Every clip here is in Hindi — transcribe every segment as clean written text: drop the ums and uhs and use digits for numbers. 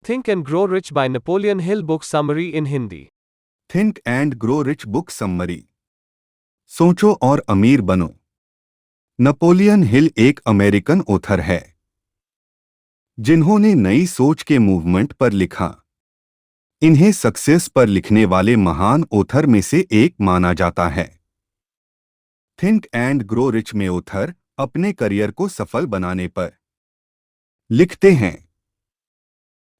Think and Grow Rich by Napoleon Hill book summary in Hindi. Think and grow rich book summary. सोचो और अमीर बनो। नेपोलियन हिल एक अमेरिकन ऑथर है जिन्होंने नई सोच के मूवमेंट पर लिखा। इन्हें सक्सेस पर लिखने वाले महान ऑथर में से एक माना जाता है। थिंक एंड ग्रो रिच में ऑथर अपने करियर को सफल बनाने पर लिखते हैं।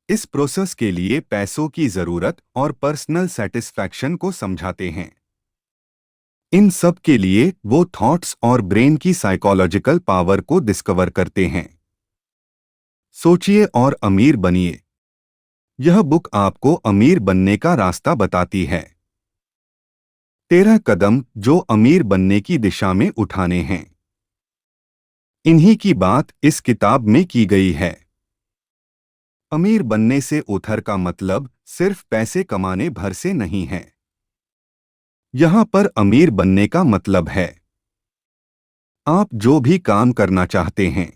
इस प्रोसेस के लिए पैसों की जरूरत और पर्सनल सेटिस्फैक्शन को समझाते हैं। इन सब के लिए वो थॉट्स और ब्रेन की साइकोलॉजिकल पावर को डिस्कवर करते हैं। सोचिए और अमीर बनिए। यह बुक आपको अमीर बनने का रास्ता बताती है। 13 कदम जो अमीर बनने की दिशा में उठाने हैं। इन्हीं की बात इस किताब में की गई है। अमीर बनने से ऑथर का मतलब सिर्फ पैसे कमाने भर से नहीं है। यहां पर अमीर बनने का मतलब है आप जो भी काम करना चाहते हैं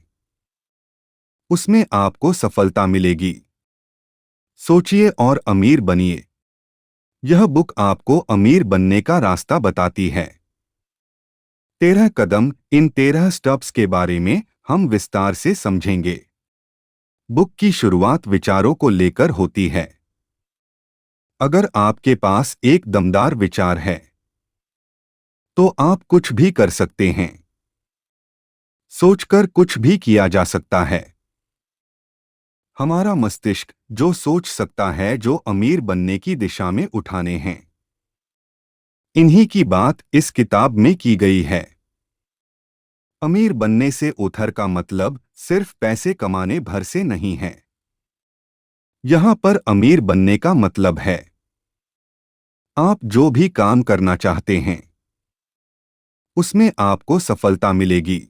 उसमें आपको सफलता मिलेगी। सोचिए और अमीर बनिए। यह बुक आपको अमीर बनने का रास्ता बताती है। 13 कदम, इन 13 स्टेप्स के बारे में हम विस्तार से समझेंगे। बुक की शुरुआत विचारों को लेकर होती है। अगर आपके पास एक दमदार विचार है तो आप कुछ भी कर सकते हैं। सोचकर कुछ भी किया जा सकता है। हमारा मस्तिष्क जो सोच सकता है जो अमीर बनने की दिशा में उठाने हैं। इन्हीं की बात इस किताब में की गई है। अमीर बनने से ऑथर का मतलब सिर्फ पैसे कमाने भर से नहीं है। यहां पर अमीर बनने का मतलब है आप जो भी काम करना चाहते हैं उसमें आपको सफलता मिलेगी।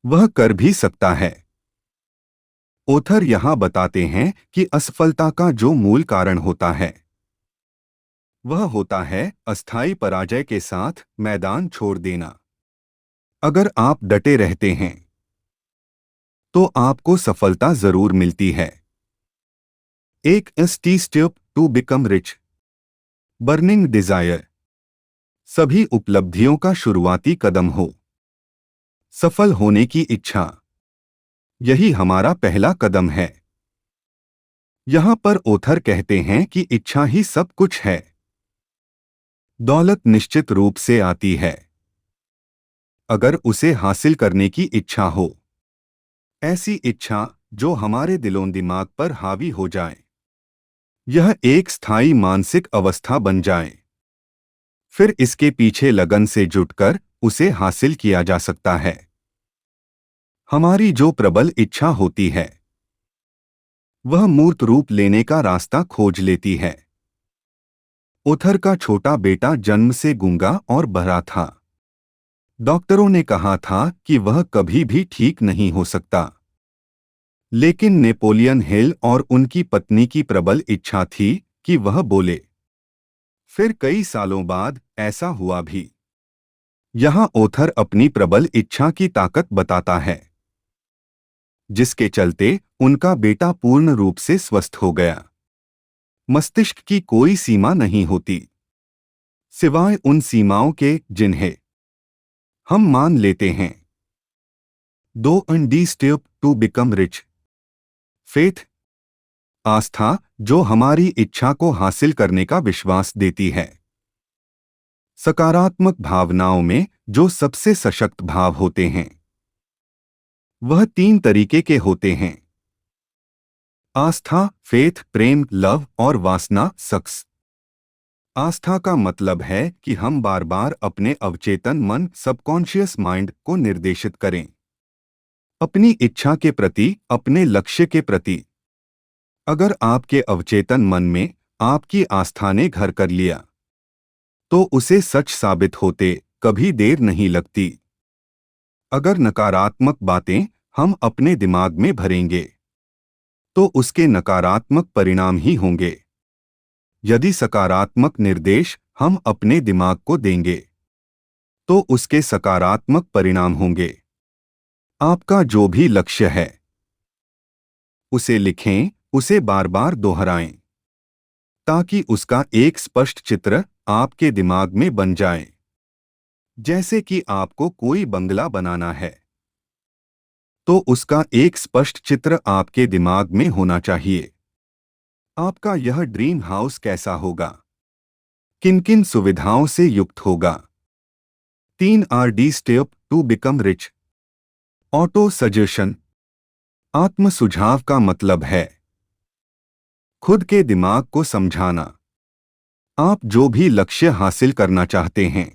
वह कर भी सकता है। ऑथर यहां बताते हैं कि असफलता का जो मूल कारण होता है वह होता है अस्थायी पराजय के साथ मैदान छोड़ देना। अगर आप डटे रहते हैं तो आपको सफलता जरूर मिलती है। एक step to become rich. Burning desire. सभी उपलब्धियों का शुरुआती कदम हो। सफल होने की इच्छा। यही हमारा पहला कदम है। यहां पर ऑथर कहते हैं कि इच्छा ही सब कुछ है। दौलत निश्चित रूप से आती है अगर उसे हासिल करने की इच्छा हो। ऐसी इच्छा जो हमारे दिलों दिमाग पर हावी हो जाए। यह एक स्थायी मानसिक अवस्था बन जाए। फिर इसके पीछे लगन से जुटकर उसे हासिल किया जा सकता है। हमारी जो प्रबल इच्छा होती है वह मूर्त रूप लेने का रास्ता खोज लेती है। ऑथर का छोटा बेटा जन्म से गूंगा और बहरा था। डॉक्टरों ने कहा था कि वह कभी भी ठीक नहीं हो सकता। लेकिन नेपोलियन हिल और उनकी पत्नी की प्रबल इच्छा थी कि वह बोले। फिर कई सालों बाद ऐसा हुआ भी। यहाँ ऑथर अपनी प्रबल इच्छा की ताकत बताता है जिसके चलते उनका बेटा पूर्ण रूप से स्वस्थ हो गया। मस्तिष्क की कोई सीमा नहीं होती सिवाय उन सीमाओं के जिन्हें हम मान लेते हैं। 2 step to become rich. Faith. आस्था जो हमारी इच्छा को हासिल करने का विश्वास देती है। सकारात्मक भावनाओं में जो सबसे सशक्त भाव होते हैं वह 3 तरीके के होते हैं। आस्था, फेथ, प्रेम, लव और वासना, सक्स। आस्था का मतलब है कि हम बार बार अपने अवचेतन मन सबकॉन्शियस माइंड को निर्देशित करें अपनी इच्छा के प्रति, अपने लक्ष्य के प्रति। अगर आपके अवचेतन मन में आपकी आस्था ने घर कर लिया तो उसे सच साबित होते कभी देर नहीं लगती। अगर नकारात्मक बातें हम अपने दिमाग में भरेंगे तो उसके नकारात्मक परिणाम ही होंगे। यदि सकारात्मक निर्देश हम अपने दिमाग को देंगे तो उसके सकारात्मक परिणाम होंगे। आपका जो भी लक्ष्य है उसे लिखें, उसे बार बार दोहराएं ताकि उसका एक स्पष्ट चित्र आपके दिमाग में बन जाए। जैसे कि आपको कोई बंगला बनाना है, तो उसका एक स्पष्ट चित्र आपके दिमाग में होना चाहिए। आपका यह ड्रीम हाउस कैसा होगा? किन किन सुविधाओं से युक्त होगा? 3 RD step to become rich. Auto suggestion. आत्म सुझाव का मतलब है खुद के दिमाग को समझाना। आप जो भी लक्ष्य हासिल करना चाहते हैं,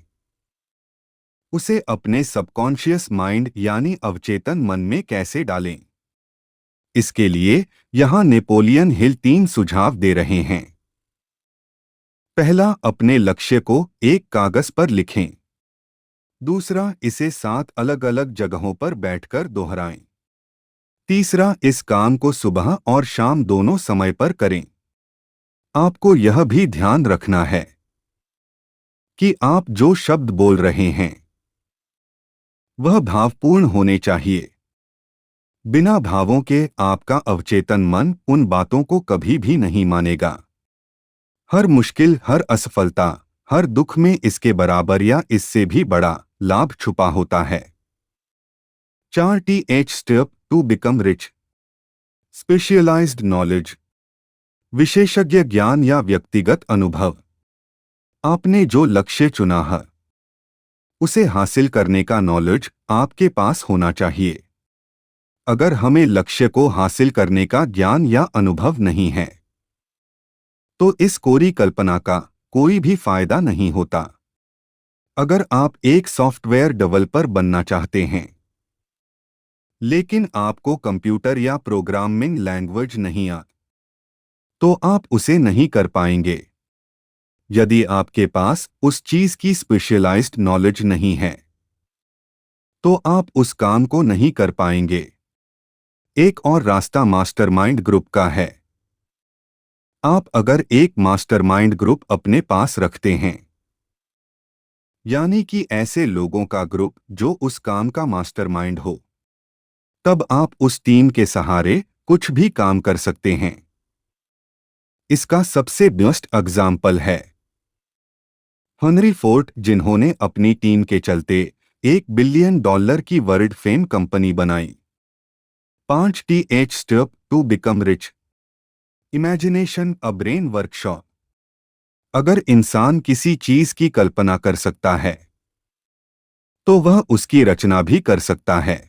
उसे अपने सबकॉन्शियस माइंड यानी अवचेतन मन में कैसे डालें। इसके लिए यहां नेपोलियन हिल 3 सुझाव दे रहे हैं। पहला, अपने लक्ष्य को एक कागज पर लिखें। दूसरा, इसे 7 अलग अलग जगहों पर बैठकर दोहराएं। तीसरा, इस काम को सुबह और शाम दोनों समय पर करें। आपको यह भी ध्यान रखना है कि आप जो शब्द बोल रहे हैं वह भावपूर्ण होने चाहिए। बिना भावों के आपका अवचेतन मन उन बातों को कभी भी नहीं मानेगा। हर मुश्किल, हर असफलता, हर दुख में इसके बराबर या इससे भी बड़ा लाभ छुपा होता है। 4TH step to become rich. Specialised knowledge. विशेषज्ञ ज्ञान या व्यक्तिगत अनुभव। आपने जो लक्ष्य चुना है, उसे हासिल करने का नॉलेज आपके पास होना चाहिए। अगर हमें लक्ष्य को हासिल करने का ज्ञान या अनुभव नहीं है, तो इस कोरी कल्पना का कोई भी फायदा नहीं होता। अगर आप एक सॉफ्टवेयर डेवलपर बनना चाहते हैं, लेकिन आपको कंप्यूटर या प्रोग्रामिंग लैंग्वेज नहीं आती, तो आप उसे नहीं कर पाएंगे। यदि आपके पास उस चीज की स्पेशलाइज्ड नॉलेज नहीं है, तो आप उस काम को नहीं कर पाएंगे। एक और रास्ता मास्टरमाइंड ग्रुप का है। आप अगर एक मास्टरमाइंड ग्रुप अपने पास रखते हैं, यानी कि ऐसे लोगों का ग्रुप जो उस काम का मास्टरमाइंड हो, तब आप उस टीम के सहारे कुछ भी काम कर सकते हैं। इसका सबसे बेस्ट एग्जाम्पल है हेनरी फोर्ड, जिन्होंने अपनी टीम के चलते $1 बिलियन की वर्ल्ड फेम कंपनी बनाई। 5TH step to become rich. Imagination a brain workshop. अगर इंसान किसी चीज की कल्पना कर सकता है, तो वह उसकी रचना भी कर सकता है।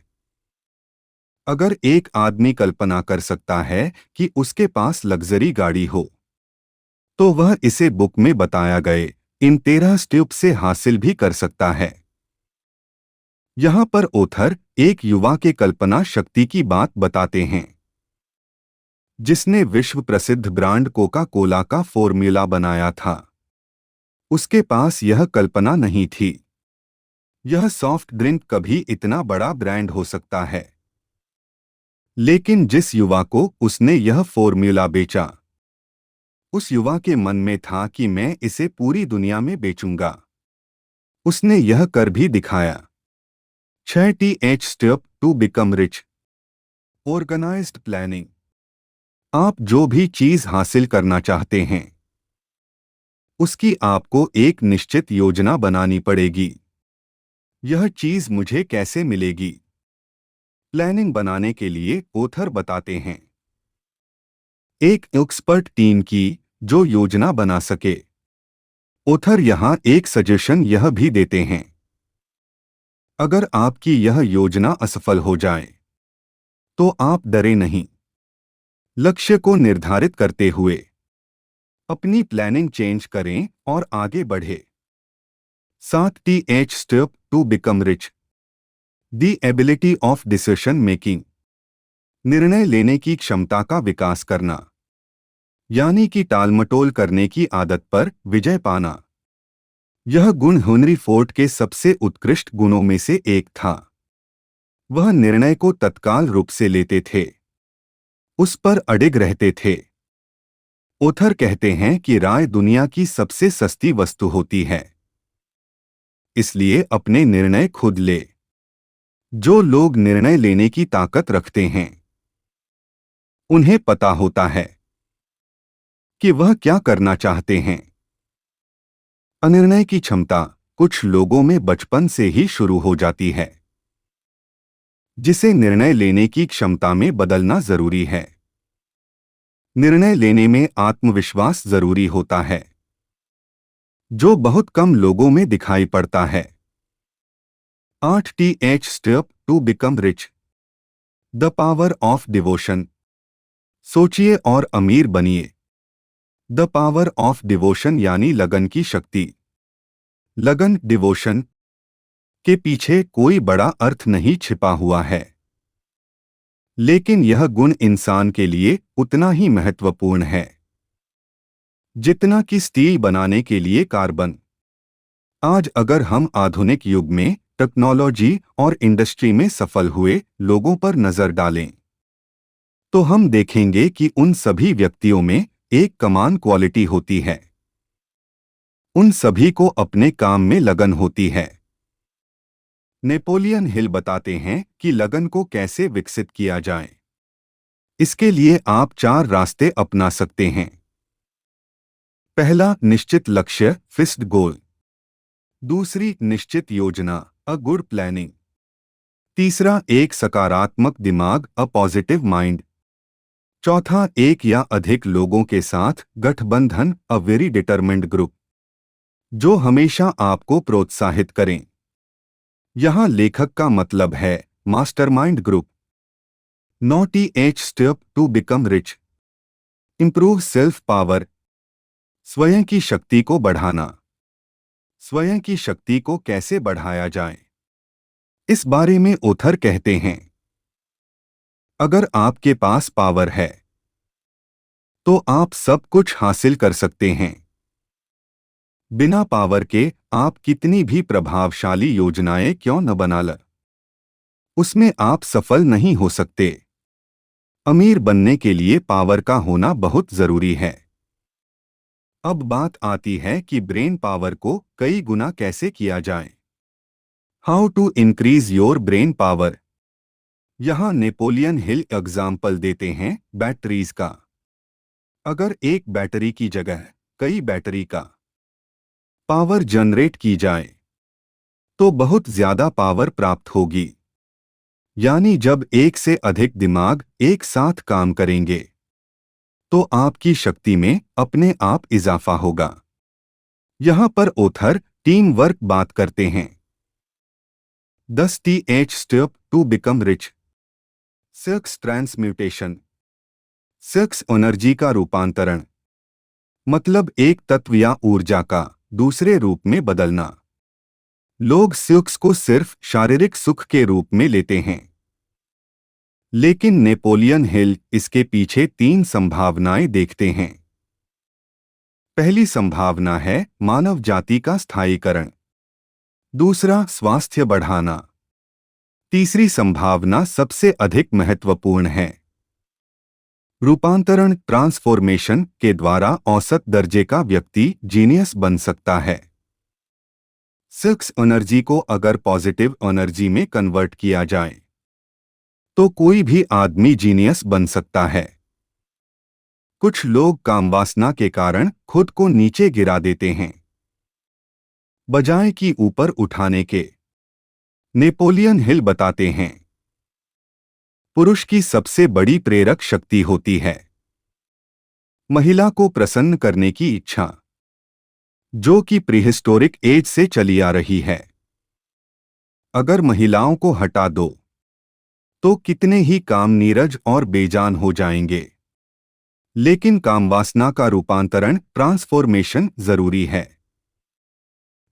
अगर एक आदमी कल्पना कर सकता है कि उसके पास लग्जरी गाड़ी हो, तो वह इसे बुक में बताया गए इन 13 स्टेप से हासिल भी कर सकता है। यहाँ पर ऑथर एक युवा के कल्पना शक्ति की बात बताते हैं, जिसने विश्व प्रसिद्ध ब्रांड कोका कोला का फॉर्मूला बनाया था। उसके पास यह कल्पना नहीं थी यह सॉफ्ट ड्रिंक कभी इतना बड़ा ब्रांड हो सकता है। लेकिन जिस युवा को उसने यह फॉर्मूला बेचा, उस युवा के मन में था कि मैं इसे पूरी दुनिया में बेचूंगा। उसने यह कर भी दिखाया। 6TH step to become rich. Organised planning. आप जो भी चीज हासिल करना चाहते हैं, उसकी आपको एक निश्चित योजना बनानी पड़ेगी। यह चीज मुझे कैसे मिलेगी? प्लानिंग बनाने के लिए ऑथर बताते हैं एक एक्सपर्ट टीम की जो योजना बना सके। ऑथर यहां एक सजेशन यह भी देते हैं, अगर आपकी यह योजना असफल हो जाए, तो आप डरे नहीं। लक्ष्य को निर्धारित करते हुए अपनी प्लानिंग चेंज करें और आगे बढ़े। 7TH step to become rich. The ability of decision making. निर्णय लेने की क्षमता का विकास करना, यानी कि टालमटोल करने की आदत पर विजय पाना। यह गुण हेनरी फोर्ड के सबसे उत्कृष्ट गुणों में से एक था। वह निर्णय को तत्काल रूप से लेते थे, उस पर अडिग रहते थे। ऑथर कहते हैं कि राय दुनिया की सबसे सस्ती वस्तु होती है, इसलिए अपने निर्णय खुद ले। जो लोग निर्णय लेने की ताकत रखते हैं, उन्हें पता होता है कि वह क्या करना चाहते हैं। अनिर्णय की क्षमता कुछ लोगों में बचपन से ही शुरू हो जाती है, जिसे निर्णय लेने की क्षमता में बदलना जरूरी है। निर्णय लेने में आत्मविश्वास जरूरी होता है, जो बहुत कम लोगों में दिखाई पड़ता है। 8th step to become rich, the power of devotion. सोचिए और अमीर बनिए। द पावर ऑफ डिवोशन यानी लगन की शक्ति। लगन, डिवोशन के पीछे कोई बड़ा अर्थ नहीं छिपा हुआ है, लेकिन यह गुण इंसान के लिए उतना ही महत्वपूर्ण है जितना कि स्टील बनाने के लिए कार्बन। आज अगर हम आधुनिक युग में टेक्नोलॉजी और इंडस्ट्री में सफल हुए लोगों पर नजर डालें, तो हम देखेंगे कि उन सभी व्यक्तियों में एक कमान क्वालिटी होती है। उन सभी को अपने काम में लगन होती है। नेपोलियन हिल बताते हैं कि लगन को कैसे विकसित किया जाए। इसके लिए आप 4 रास्ते अपना सकते हैं। पहला, निश्चित लक्ष्य, फिक्स्ड गोल। दूसरी, निश्चित योजना, अ गुड प्लानिंग। तीसरा, एक सकारात्मक दिमाग, अ पॉजिटिव माइंड। चौथा, एक या अधिक लोगों के साथ गठबंधन, अ वेरी डिटरमिन्ड ग्रुप, जो हमेशा आपको प्रोत्साहित करें। यहां लेखक का मतलब है mastermind group. 9th step to become rich, improve self power. स्वयं की शक्ति को बढ़ाना। स्वयं की शक्ति को कैसे बढ़ाया जाए, इस बारे में ओथर कहते हैं, अगर आपके पास पावर है तो आप सब कुछ हासिल कर सकते हैं। बिना पावर के आप कितनी भी प्रभावशाली योजनाएं क्यों न बना लें, उसमें आप सफल नहीं हो सकते। अमीर बनने के लिए पावर का होना बहुत जरूरी है। अब बात आती है कि ब्रेन पावर को कई गुना कैसे किया जाए। How to increase your brain power. यहां नेपोलियन हिल एग्जाम्पल देते हैं बैटरीज का। अगर एक बैटरी की जगह कई बैटरी का पावर जनरेट की जाए तो बहुत ज्यादा पावर प्राप्त होगी। यानी जब एक से अधिक दिमाग एक साथ काम करेंगे तो आपकी शक्ति में अपने आप इजाफा होगा। यहां पर ओथर टीम वर्क बात करते हैं। 10th step to become rich, sex transmutation. Sex energy का रूपांतरण, मतलब एक तत्व या ऊर्जा का दूसरे रूप में बदलना। लोग सेक्स को सिर्फ शारीरिक सुख के रूप में लेते हैं, लेकिन नेपोलियन हिल इसके पीछे 3 संभावनाएं देखते हैं। पहली संभावना है मानव जाति का स्थायीकरण। दूसरा, स्वास्थ्य बढ़ाना। तीसरी संभावना सबसे अधिक महत्वपूर्ण है, रूपांतरण, ट्रांसफॉर्मेशन के द्वारा औसत दर्जे का व्यक्ति जीनियस बन सकता है। सिक्स एनर्जी को अगर पॉजिटिव एनर्जी में कन्वर्ट किया जाए तो कोई भी आदमी जीनियस बन सकता है। कुछ लोग कामवासना के कारण खुद को नीचे गिरा देते हैं, बजाय कि ऊपर उठाने के। नेपोलियन हिल बताते हैं, पुरुष की सबसे बड़ी प्रेरक शक्ति होती है महिला को प्रसन्न करने की इच्छा, जो कि प्रीहिस्टोरिक एज से चली आ रही है। अगर महिलाओं को हटा दो तो कितने ही काम नीरज और बेजान हो जाएंगे। लेकिन कामवासना का रूपांतरण, ट्रांसफॉर्मेशन जरूरी है।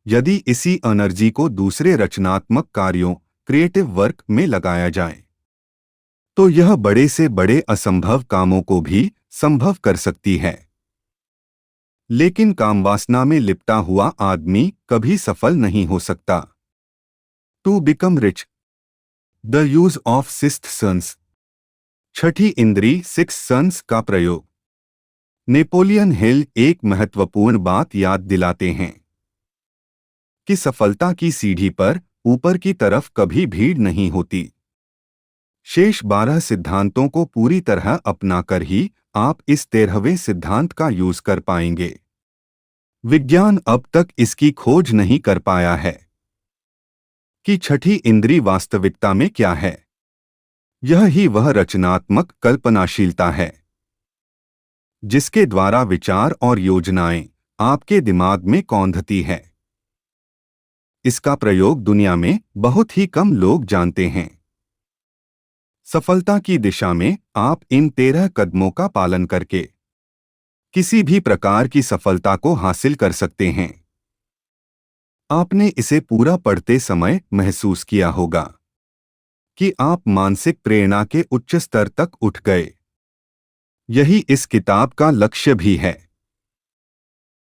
यदि इसी एनर्जी को दूसरे रचनात्मक कार्यों, क्रिएटिव वर्क में लगाया जाए तो यह बड़े से बड़े असंभव कामों को भी संभव कर सकती है। लेकिन कामवासना में लिपटा हुआ आदमी कभी सफल नहीं हो सकता। To become rich, the use of sixth sense. छठी इंद्री, सिक्स सेंस का प्रयोग। नेपोलियन हिल एक महत्वपूर्ण बात याद दिलाते हैं कि सफलता की सीढ़ी पर ऊपर की तरफ कभी भीड़ नहीं होती। शेष 12 सिद्धांतों को पूरी तरह अपनाकर ही आप इस 13वें सिद्धांत का यूज कर पाएंगे। विज्ञान अब तक इसकी खोज नहीं कर पाया है कि छठी इंद्री वास्तविकता में क्या है। यह ही वह रचनात्मक कल्पनाशीलता है जिसके द्वारा विचार और योजनाएं आपके दिमाग में कौंधती है। इसका प्रयोग दुनिया में बहुत ही कम लोग जानते हैं। सफलता की दिशा में आप इन 13 कदमों का पालन करके किसी भी प्रकार की सफलता को हासिल कर सकते हैं। आपने इसे पूरा पढ़ते समय महसूस किया होगा कि आप मानसिक प्रेरणा के उच्च स्तर तक उठ गए। यही इस किताब का लक्ष्य भी है।